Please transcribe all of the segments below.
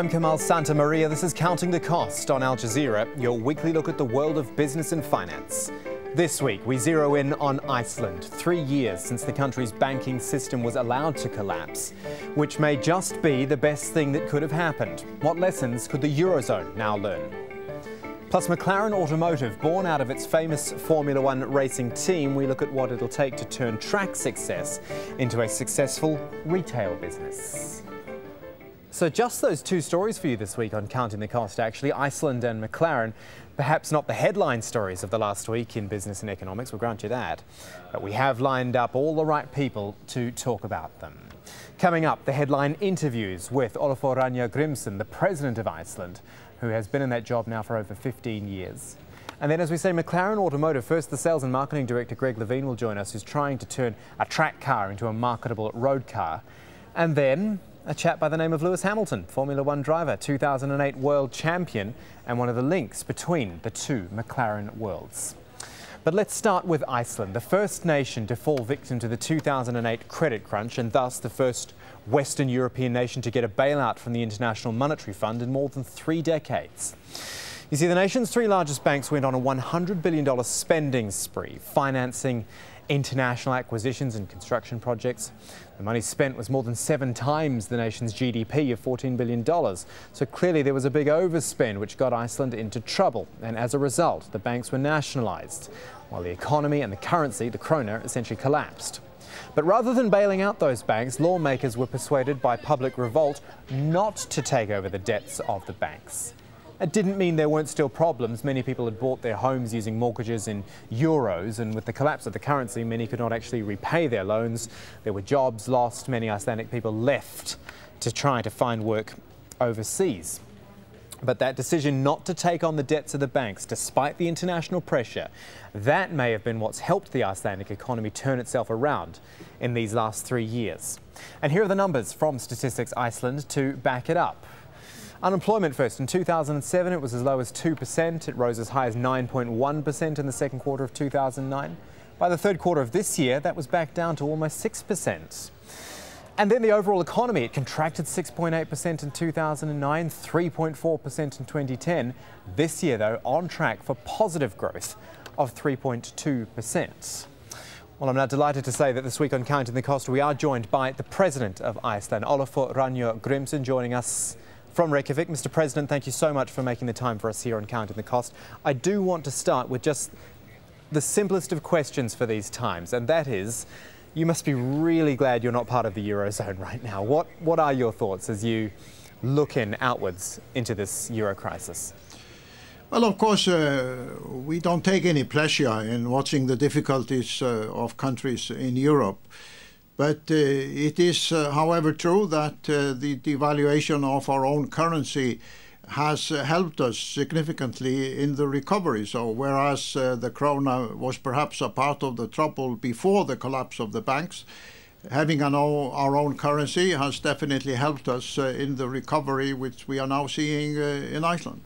I'm Kamal Santamaria. This is Counting the Cost on Al Jazeera, your weekly look at the world of business and finance. This week, we zero in on Iceland, 3 years since the country's banking system was allowed to collapse, which may just be the best thing that could have happened. What lessons could the Eurozone now learn? Plus, McLaren Automotive, born out of its famous Formula One racing team, we look at what it'll take to turn track success into a successful retail business. So just those two stories for you this week on Counting the Cost, actually, Iceland and McLaren. Perhaps not the headline stories of the last week in business and economics, we'll grant you that. But we have lined up all the right people to talk about them. Coming up, the headline interviews with Ólafur Ragnar Grímsson, the president of Iceland, who has been in that job now for over 15 years. And then, as we say, McLaren Automotive. First, the sales and marketing director, Greg Levine, will join us, who's trying to turn a track car into a marketable road car. And then a chap by the name of Lewis Hamilton, Formula One driver, 2008 world champion, and one of the links between the two McLaren worlds. But let's start with Iceland, the first nation to fall victim to the 2008 credit crunch, and thus the first Western European nation to get a bailout from the International Monetary Fund in more than 3 decades. You see, the nation's 3 largest banks went on a $100 billion spending spree, financing international acquisitions and construction projects. The money spent was more than 7 times the nation's GDP of $14 billion. So clearly there was a big overspend which got Iceland into trouble. And as a result, the banks were nationalised, while the economy and the currency, the krona, essentially collapsed. But rather than bailing out those banks, lawmakers were persuaded by public revolt not to take over the debts of the banks. It didn't mean there weren't still problems. Many people had bought their homes using mortgages in euros, and with the collapse of the currency, many could not actually repay their loans. There were jobs lost. Many Icelandic people left to try to find work overseas. But that decision not to take on the debts of the banks, despite the international pressure, that may have been what's helped the Icelandic economy turn itself around in these last 3 years. And here are the numbers from Statistics Iceland to back it up. Unemployment first. In 2007, it was as low as 2%. It rose as high as 9.1% in the second quarter of 2009. By the third quarter of this year, that was back down to almost 6%. And then the overall economy, it contracted 6.8% in 2009, 3.4% in 2010. This year, though, on track for positive growth of 3.2%. Well, I'm now delighted to say that this week on Counting the Cost, we are joined by the President of Iceland, Ólafur Ragnar Grímsson, joining us from Reykjavik. Mr. President, thank you so much for making the time for us here on Counting the Cost. I do want to start with just the simplest of questions for these times, and that is, you must be really glad you're not part of the Eurozone right now. What are your thoughts as you look outwards into this Euro crisis? Well, of course, we don't take any pleasure in watching the difficulties of countries in Europe. But it is, however, true that the devaluation of our own currency has helped us significantly in the recovery. So whereas the krona was perhaps a part of the trouble before the collapse of the banks, having our own currency has definitely helped us in the recovery which we are now seeing in Iceland.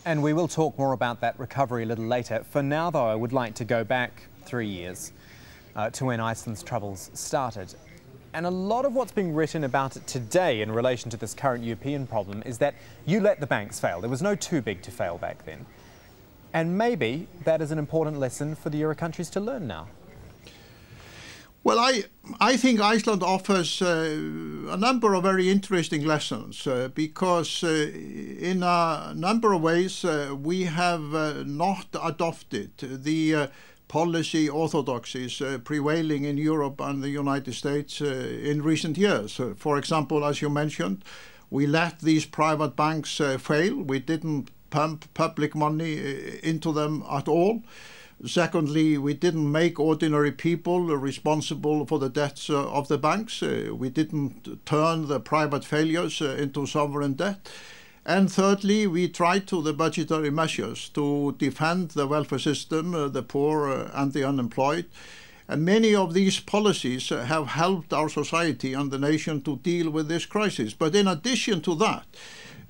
And we will talk more about that recovery a little later. For now, though, I would like to go back 3 years. To when Iceland's troubles started. And a lot of what's being written about it today in relation to this current European problem is that you let the banks fail. There was no too big to fail back then. And maybe that is an important lesson for the Euro countries to learn now. Well, I think Iceland offers a number of very interesting lessons because in a number of ways we have not adopted the policy orthodoxies prevailing in Europe and the United States in recent years. For example, as you mentioned, we let these private banks fail. We didn't pump public money into them at all. Secondly, we didn't make ordinary people responsible for the debts of the banks. We didn't turn the private failures into sovereign debt. And thirdly, we tried the budgetary measures to defend the welfare system, the poor and the unemployed. And many of these policies have helped our society and the nation to deal with this crisis. But in addition to that,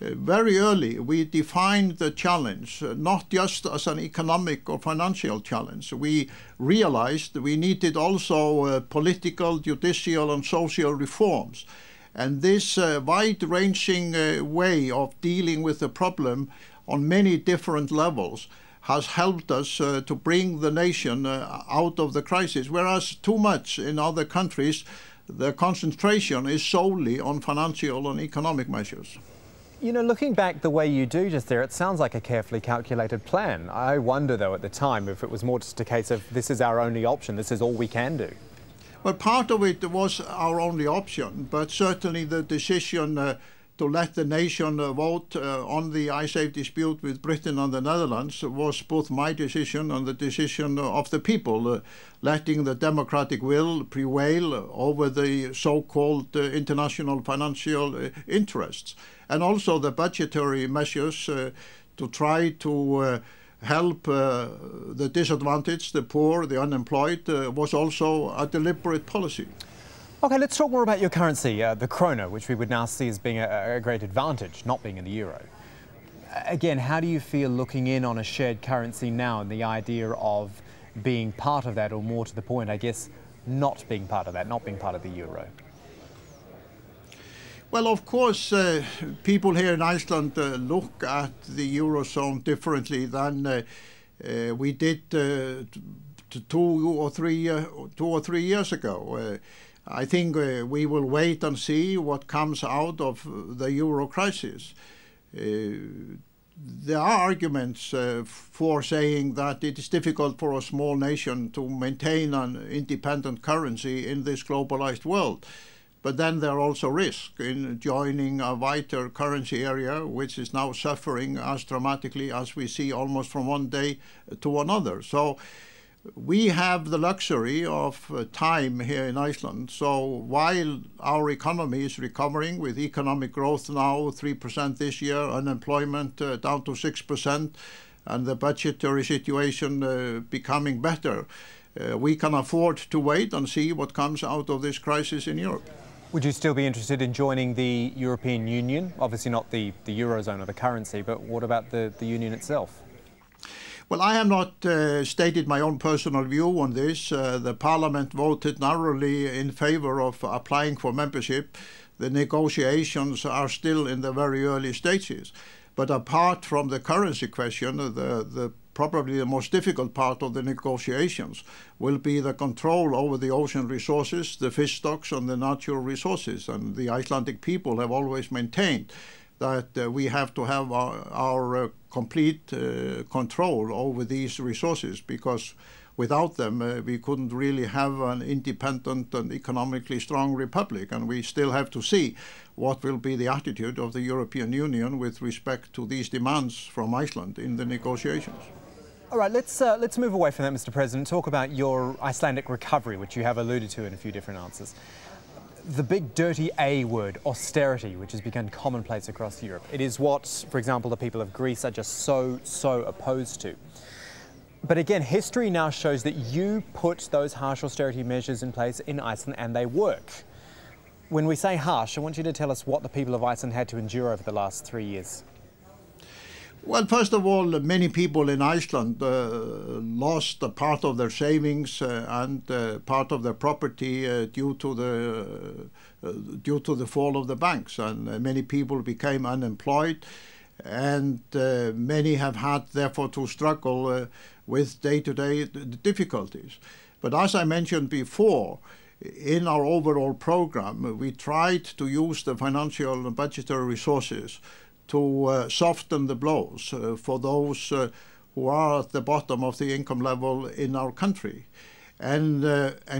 very early we defined the challenge not just as an economic or financial challenge. We realized we needed also political, judicial and social reforms. And this wide-ranging way of dealing with the problem on many different levels has helped us to bring the nation out of the crisis, whereas too much in other countries, the concentration is solely on financial and economic measures. You know, looking back the way you do just there, it sounds like a carefully calculated plan. I wonder, though, at the time, if it was more just a case of this is our only option, this is all we can do. Well, part of it was our only option, but certainly the decision to let the nation vote on the Icesave dispute with Britain and the Netherlands was both my decision and the decision of the people, letting the democratic will prevail over the so-called international financial interests. And also the budgetary measures to try to help the disadvantaged, the poor, the unemployed, was also a deliberate policy. OK, let's talk more about your currency, the krona, which we would now see as being a great advantage, not being in the euro. Again, how do you feel looking in on a shared currency now and the idea of being part of that, or more to the point, I guess, not being part of that, not being part of the euro? Well, of course, people here in Iceland look at the Eurozone differently than we did 2 or 3 years ago. I think we will wait and see what comes out of the euro crisis. There are arguments for saying that it is difficult for a small nation to maintain an independent currency in this globalized world. But then there are also risks in joining a wider currency area, which is now suffering as dramatically as we see almost from one day to another. So we have the luxury of time here in Iceland. So while our economy is recovering with economic growth now 3% this year, unemployment down to 6%, and the budgetary situation becoming better, we can afford to wait and see what comes out of this crisis in Europe. Would you still be interested in joining the European Union? Obviously not the Eurozone or the currency, but what about the Union itself? Well, I have not stated my own personal view on this. The Parliament voted narrowly in favor of applying for membership. The negotiations are still in the very early stages. But apart from the currency question, probably the most difficult part of the negotiations will be the control over the ocean resources, the fish stocks and the natural resources. And the Icelandic people have always maintained that we have to have our complete control over these resources, because without them we couldn't really have an independent and economically strong republic. And we still have to see what will be the attitude of the European Union with respect to these demands from Iceland in the negotiations. All right, let's move away from that, Mr. President, talk about your Icelandic recovery, which you have alluded to in a few different answers. The big dirty A word, austerity, which has become commonplace across Europe. It is what, for example, the people of Greece are just so opposed to. But again, history now shows that you put those harsh austerity measures in place in Iceland and they work. When we say harsh, I want you to tell us what the people of Iceland had to endure over the last 3 years. Well, first of all, many people in Iceland lost a part of their savings and part of their property due to the fall of the banks, and many people became unemployed, and many have had, therefore, to struggle with day-to-day difficulties. But as I mentioned before, in our overall program, we tried to use the financial and budgetary resources to soften the blows for those who are at the bottom of the income level in our country. And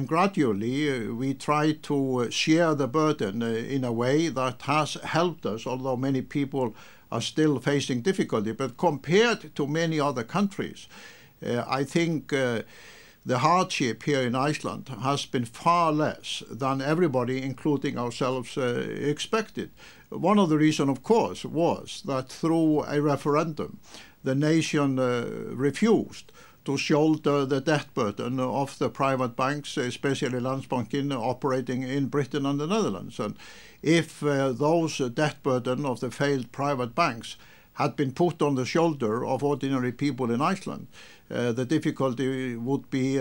gradually we try to share the burden in a way that has helped us, although many people are still facing difficulty. But compared to many other countries, I think the hardship here in Iceland has been far less than everybody, including ourselves, expected. One of the reasons, of course, was that through a referendum, the nation refused to shoulder the debt burden of the private banks, especially Landsbankinn, operating in Britain and the Netherlands. And if those debt burden of the failed private banks had been put on the shoulder of ordinary people in Iceland, the difficulty would be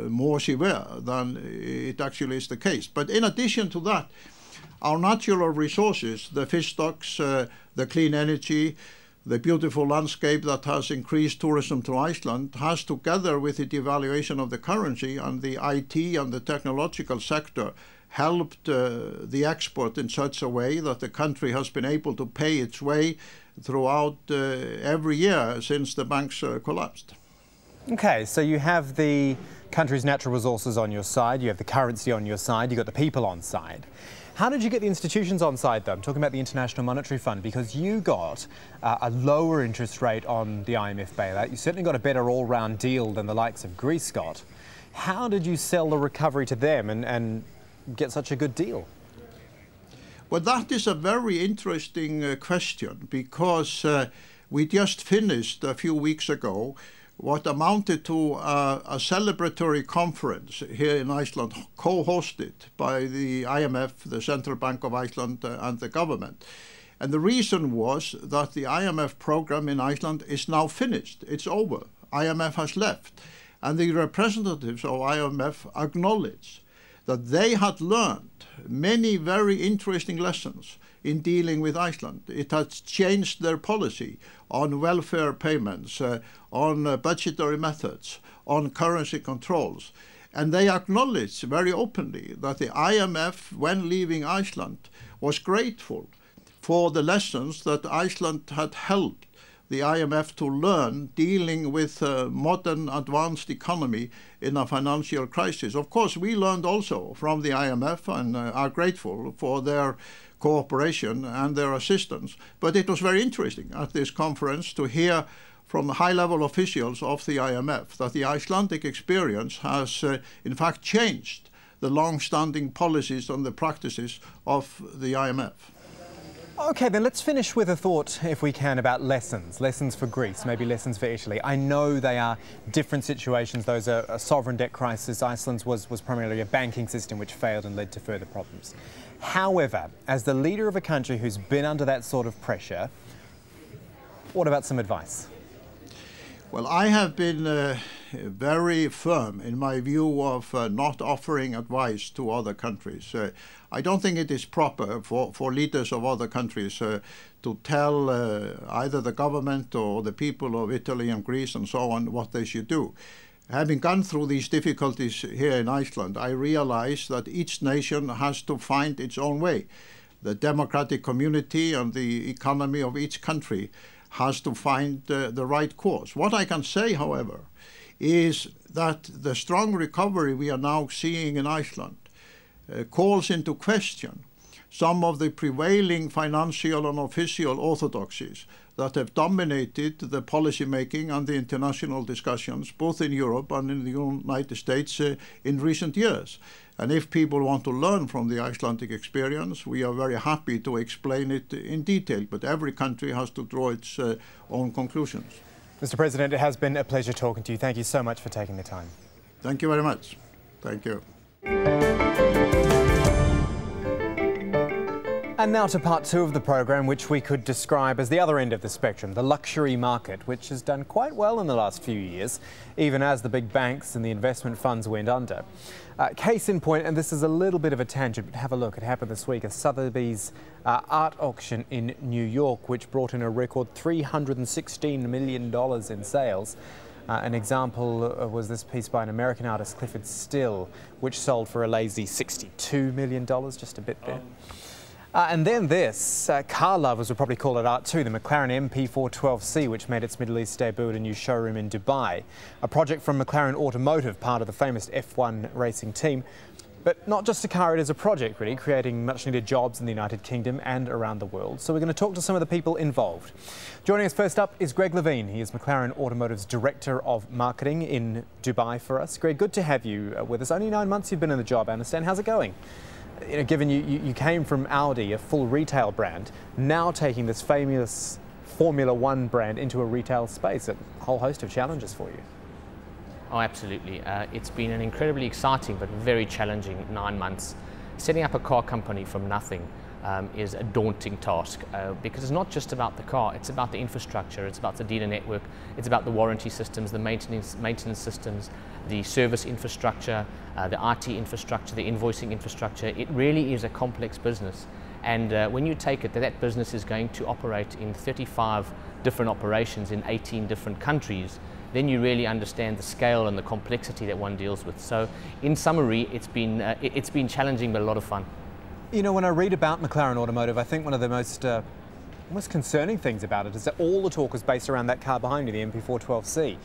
more severe than it actually is the case. But in addition to that, Our natural resources, the fish stocks, the clean energy, the beautiful landscape that has increased tourism to Iceland, has, together with the devaluation of the currency and the IT and the technological sector, helped the export in such a way that the country has been able to pay its way throughout every year since the banks collapsed. Okay, so you have the country's natural resources on your side, you have the currency on your side, you've got the people on side. How did you get the institutions on side, though? I'm talking about the International Monetary Fund, because you got a lower interest rate on the IMF bailout. You certainly got a better all-round deal than the likes of Greece got. How did you sell the recovery to them and get such a good deal? Well, that is a very interesting question, because we just finished a few weeks ago what amounted to a celebratory conference here in Iceland, co-hosted by the IMF, the Central Bank of Iceland, and the government. And the reason was that the IMF program in Iceland is now finished. It's over. IMF has left. And the representatives of IMF acknowledge that they had learned many very interesting lessons in dealing with Iceland. It has changed their policy on welfare payments, on budgetary methods, on currency controls. And they acknowledge very openly that the IMF, when leaving Iceland, was grateful for the lessons that Iceland had helped the IMF to learn dealing with a modern advanced economy in a financial crisis. Of course, we learned also from the IMF and are grateful for their cooperation and their assistance. But it was very interesting at this conference to hear from the high-level officials of the IMF that the Icelandic experience has in fact changed the long-standing policies and the practices of the IMF. Okay, then let's finish with a thought, if we can, about lessons. Lessons for Greece, maybe lessons for Italy. I know they are different situations. Those are a sovereign debt crisis. Iceland's was primarily a banking system which failed and led to further problems. However, as the leader of a country who's been under that sort of pressure, what about some advice? Well, I have been very firm in my view of not offering advice to other countries. I don't think it is proper for leaders of other countries to tell either the government or the people of Italy and Greece and so on what they should do. Having gone through these difficulties here in Iceland, I realize that each nation has to find its own way. The democratic community and the economy of each country has to find the right course. What I can say, however, is that the strong recovery we are now seeing in Iceland calls into question some of the prevailing financial and official orthodoxies that have dominated the policy making and the international discussions, both in Europe and in the United States in recent years. And if people want to learn from the Icelandic experience, we are very happy to explain it in detail, but every country has to draw its own conclusions. Mr. President, it has been a pleasure talking to you. Thank you so much for taking the time. Thank you very much. Thank you. And now to part two of the programme, which we could describe as the other end of the spectrum, the luxury market, which has done quite well in the last few years, even as the big banks and the investment funds went under. Case in point, and this is a little bit of a tangent, but have a look. It happened this week, a Sotheby's art auction in New York, which brought in a record $316 million in sales. An example was this piece by an American artist, Clifford Still, which sold for a lazy $62 million, just a bit there. And then this, car lovers would probably call it art too, the McLaren MP412C, which made its Middle East debut at a new showroom in Dubai. A project from McLaren Automotive, part of the famous F1 racing team. But not just a car, it is a project really, creating much needed jobs in the United Kingdom and around the world. So we're going to talk to some of the people involved. Joining us first up is Greg Levine. He is McLaren Automotive's Director of Marketing in Dubai for us. Greg, good to have you with us. Only 9 months you've been in the job, I understand. How's it going? You know, given you came from Audi, a full retail brand, now taking this famous Formula One brand into a retail space, a whole host of challenges for you. Oh, absolutely. It's been an incredibly exciting but very challenging 9 months. Setting up a car company from nothing is a daunting task because it's not just about the car, it's about the infrastructure, it's about the dealer network, it's about the warranty systems, the maintenance systems, the service infrastructure, the IT infrastructure, the invoicing infrastructure. It really is a complex business. And when you take it that business is going to operate in 35 different operations in 18 different countries, then you really understand the scale and the complexity that one deals with. So in summary, it's been challenging but a lot of fun. You know, when I read about McLaren Automotive, I think one of the most concerning things about it is that all the talk is based around that car behind me, the MP412C.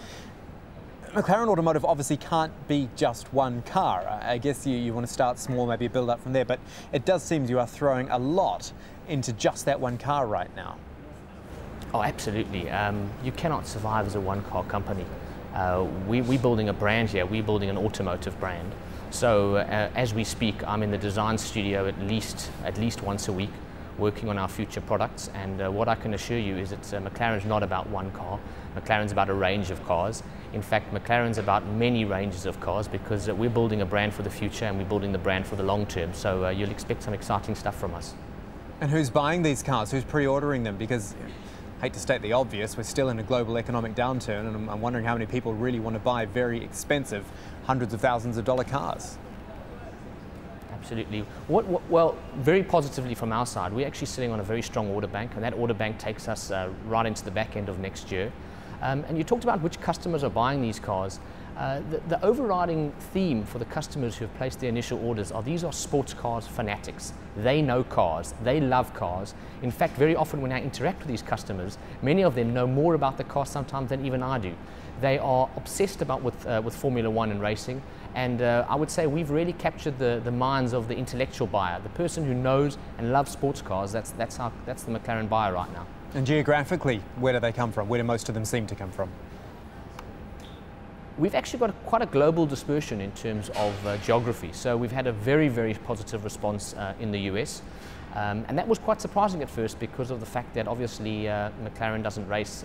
McLaren Automotive obviously can't be just one car. I guess you want to start small, maybe build up from there, but it does seem you are throwing a lot into just that one car right now. Oh, absolutely. You cannot survive as a one-car company. We're building a brand here. We're building an automotive brand. So as we speak, I'm in the design studio at least once a week, working on our future products. And what I can assure you is that McLaren's not about one car. McLaren's about a range of cars. In fact, McLaren's about many ranges of cars because we're building a brand for the future and we're building the brand for the long term. So you'll expect some exciting stuff from us. And who's buying these cars? Who's pre-ordering them? Because, I hate to state the obvious, we're still in a global economic downturn, and I'm wondering how many people really want to buy very expensive, hundreds of thousands of dollar cars. Absolutely. Well, very positively from our side, we're actually sitting on a very strong order bank, and that order bank takes us right into the back end of next year. And you talked about which customers are buying these cars. The overriding theme for the customers who have placed their initial orders are these are sports cars fanatics. They know cars, they love cars. In fact, very often when I interact with these customers, many of them know more about the car sometimes than even I do. They are obsessed with Formula One and racing, and I would say we've really captured the minds of the intellectual buyer, the person who knows and loves sports cars. That's the McLaren buyer right now. And geographically, where do they come from? Where do most of them seem to come from? We've actually got quite a global dispersion in terms of geography. So we've had a very, very positive response in the US. And that was quite surprising at first because of the fact that obviously McLaren doesn't race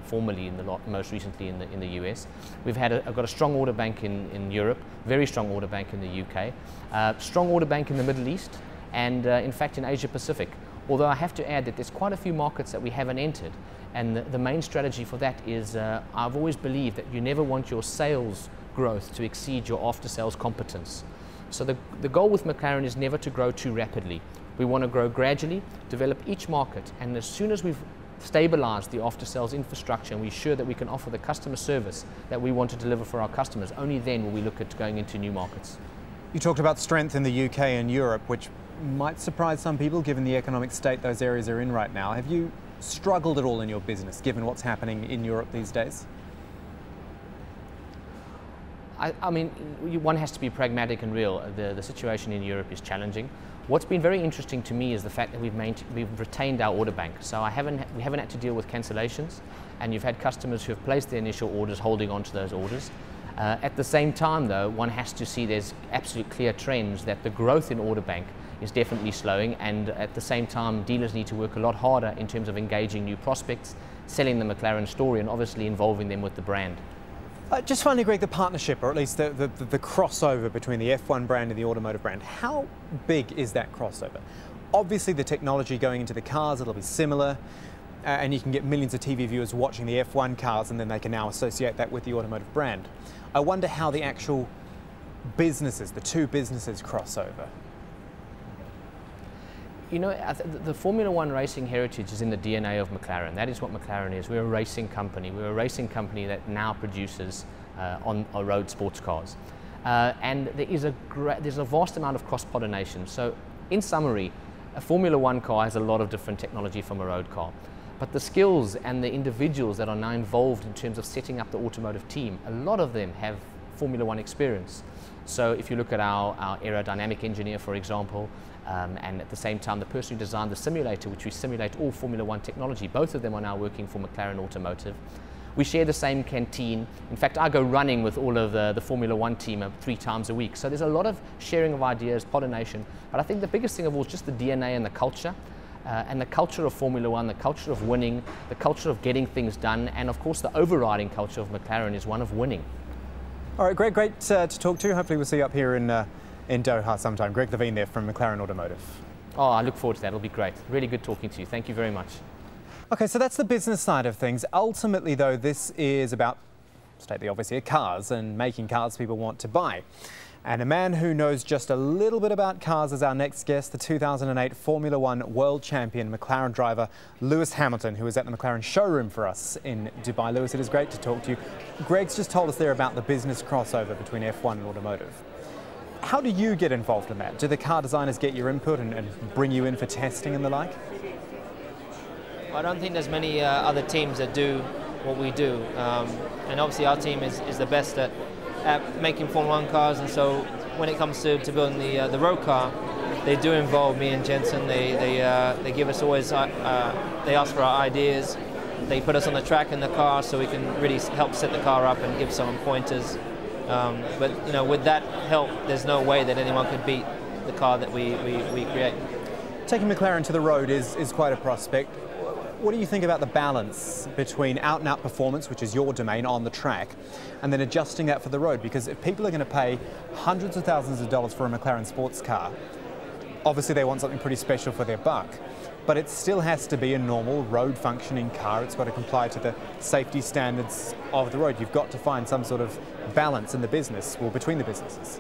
formally most recently in the US. We've got a strong order bank in Europe, very strong order bank in the UK, strong order bank in the Middle East, and in fact in Asia Pacific. Although I have to add that there's quite a few markets that we haven't entered. And the main strategy for that is I've always believed that you never want your sales growth to exceed your after-sales competence. So the goal with McLaren is never to grow too rapidly. We want to grow gradually, develop each market, and as soon as we've stabilized the after-sales infrastructure and we're sure that we can offer the customer service that we want to deliver for our customers, only then will we look at going into new markets. You talked about strength in the UK and Europe, which might surprise some people given the economic state those areas are in right now. Have you struggled at all in your business given what's happening in Europe these days? I mean, one has to be pragmatic and real. The situation in Europe is challenging. What's been very interesting to me is the fact that we've retained our order bank. So we haven't had to deal with cancellations, and you've had customers who have placed their initial orders holding on to those orders. At the same time, though, one has to see there's absolute clear trends that the growth in order bank is definitely slowing, and at the same time dealers need to work a lot harder in terms of engaging new prospects, selling the McLaren story, and obviously involving them with the brand. Just finally, Greg, the partnership, or at least the crossover between the F1 brand and the automotive brand, how big is that crossover? Obviously the technology going into the cars, it'll be similar, and you can get millions of TV viewers watching the F1 cars, and then they can now associate that with the automotive brand. I wonder how the actual businesses, the two businesses, cross over. You know, the Formula One racing heritage is in the DNA of McLaren. That is what McLaren is. We're a racing company. We're a racing company that now produces on-road sports cars. And there's a vast amount of cross-pollination. So, in summary, a Formula One car has a lot of different technology from a road car. But the skills and the individuals that are now involved in terms of setting up the automotive team, a lot of them have Formula One experience. So if you look at our aerodynamic engineer, for example, and at the same time the person who designed the simulator, which we simulate all Formula One technology, both of them are now working for McLaren Automotive. We share the same canteen. In fact, I go running with all of the Formula One team 3 times a week. So there's a lot of sharing of ideas, pollination. But I think the biggest thing of all is just the DNA and the culture. And the culture of Formula One, the culture of winning, the culture of getting things done, and of course the overriding culture of McLaren is one of winning. All right, Greg, great to talk to you. Hopefully we'll see you up here in Doha sometime. Greg Levine there from McLaren Automotive. Oh, I look forward to that. It'll be great. Really good talking to you. Thank you very much. Okay, so that's the business side of things. Ultimately, though, this is about, state the obvious here, cars and making cars people want to buy. And a man who knows just a little bit about cars is our next guest, the 2008 Formula One world champion McLaren driver Lewis Hamilton, who was at the McLaren showroom for us in Dubai. Lewis, it is great to talk to you. Greg's just told us there about the business crossover between F1 and automotive. How do you get involved in that? Do the car designers get your input and bring you in for testing and the like? Well, I don't think there's many other teams that do what we do. And obviously our team is the best at making Formula 1 cars, and so when it comes to building the road car, they do involve me and Jensen. They give us always, they ask for our ideas. They put us on the track in the car so we can really help set the car up and give some pointers. But you know, with that help, there's no way that anyone could beat the car that we create. Taking McLaren to the road is quite a prospect. What do you think about the balance between out-and-out performance, which is your domain, on the track, and then adjusting that for the road? Because if people are going to pay hundreds of thousands of dollars for a McLaren sports car, obviously they want something pretty special for their buck. But it still has to be a normal road functioning car. It's got to comply to the safety standards of the road. You've got to find some sort of balance in the business, or between the businesses.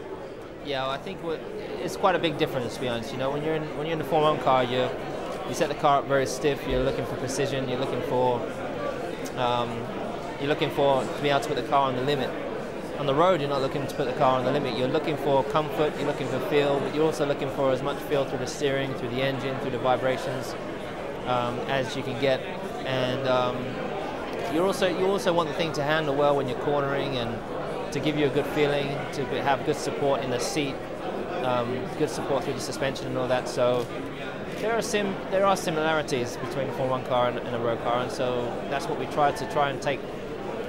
Yeah, well, I think it's quite a big difference, to be honest. You know, when you're in the Formula 1 car, you set the car up very stiff. You're looking for precision. You're looking for to be able to put the car on the limit. On the road, you're not looking to put the car on the limit. You're looking for comfort. You're looking for feel, but you're also looking for as much feel through the steering, through the engine, through the vibrations as you can get. And you also want the thing to handle well when you're cornering, and to give you a good feeling, to have good support in the seat, good support through the suspension and all that. So there are similarities between a Formula 1 car and a road car, and so that's what we try and take.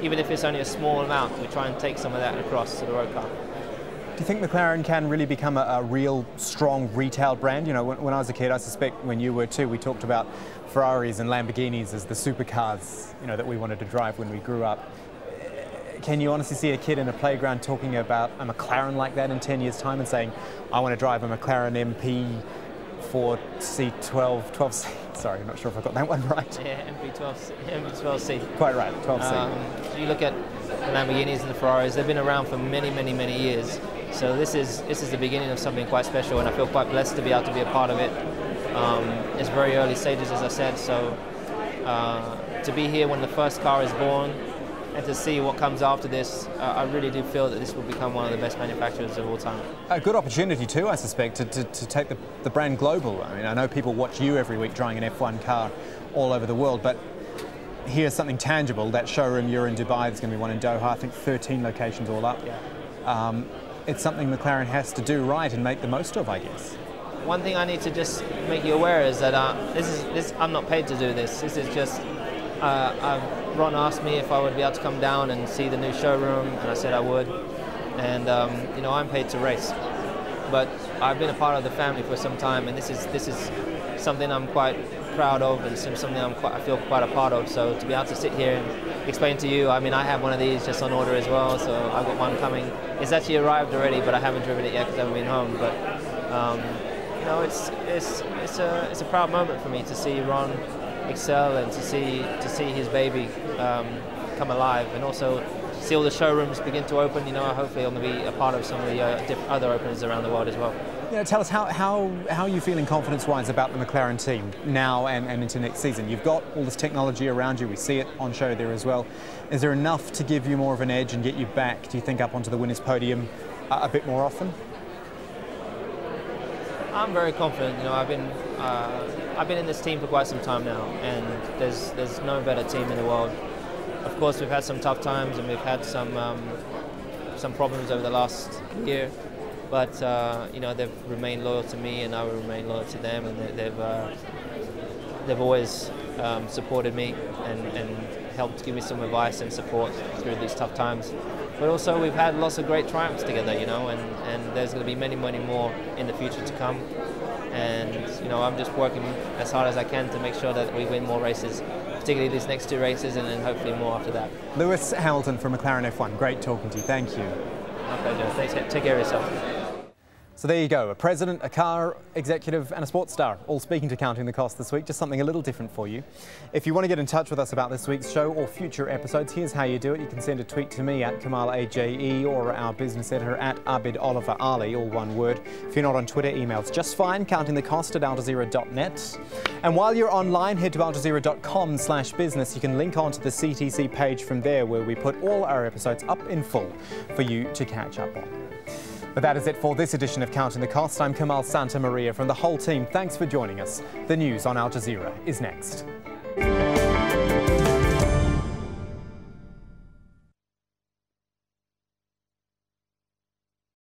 Even if it's only a small amount, we try and take some of that across to the road car. Do you think McLaren can really become a real strong retail brand? You know, when I was a kid, I suspect when you were too, we talked about Ferraris and Lamborghinis as the supercars, you know, that we wanted to drive when we grew up. Can you honestly see a kid in a playground talking about a McLaren like that in 10 years' time and saying, I want to drive a McLaren MP 4C12C? Sorry, I'm not sure if I got that one right. Yeah, MP12C. Quite right, 12C. You look at the Lamborghinis and the Ferraris, they've been around for many, many, many years. So this is the beginning of something quite special, and I feel quite blessed to be able to be a part of it. It's very early stages, as I said, so to be here when the first car is born and to see what comes after this, I really do feel that this will become one of the best manufacturers of all time. A good opportunity too, I suspect, to take the brand global. I mean, I know people watch you every week driving an F1 car all over the world, but here's something tangible. That showroom you're in Dubai, there's going to be one in Doha, I think 13 locations all up. Yeah. It's something McLaren has to do right and make the most of, I guess. One thing I need to just make you aware is that I'm not paid to do this. This is just Ron asked me if I would be able to come down and see the new showroom, and I said I would. And you know, I'm paid to race, but I've been a part of the family for some time, and this is something I'm quite proud of, and something I feel quite a part of. So to be able to sit here and explain to you, I mean, I have one of these just on order as well, so I've got one coming. It's actually arrived already, but I haven't driven it yet because I haven't been home. But you know, it's a proud moment for me to see Ron excel and to see his baby come alive, and also see all the showrooms begin to open. You know, hopefully I'm going to be a part of some of the other openings around the world as well. Yeah, tell us how are you feeling confidence-wise about the McLaren team now and into next season? You've got all this technology around you. We see it on show there as well. Is there enough to give you more of an edge and get you back, do you think, up onto the winners' podium a bit more often? I'm very confident. You know, I've been in this team for quite some time now, and there's no better team in the world. Of course, we've had some tough times and we've had some problems over the last year, but you know, they've remained loyal to me, and I will remain loyal to them, and they've always supported me and helped give me some advice and support through these tough times. But also, we've had lots of great triumphs together, you know, and there's going to be many, many more in the future to come. And you know, I'm just working as hard as I can to make sure that we win more races, particularly these next two races, and then hopefully more after that. Lewis Hamilton from McLaren F1, great talking to you. Thank you. My pleasure. Thanks. Take care of yourself. So there you go, a president, a car executive and a sports star all speaking to Counting the Cost this week, just something a little different for you. If you want to get in touch with us about this week's show or future episodes, here's how you do it. You can send a tweet to me at Kamal AJE or our business editor at Abid Oliver Ali, all one word. If you're not on Twitter, email's just fine, countingthecost@aljazeera.net. And while you're online, head to aljazeera.com/business. You can link onto the CTC page from there where we put all our episodes up in full for you to catch up on. But that is it for this edition of Counting the Cost. I'm Kamal Santamaria from the whole team. Thanks for joining us. The news on Al Jazeera is next.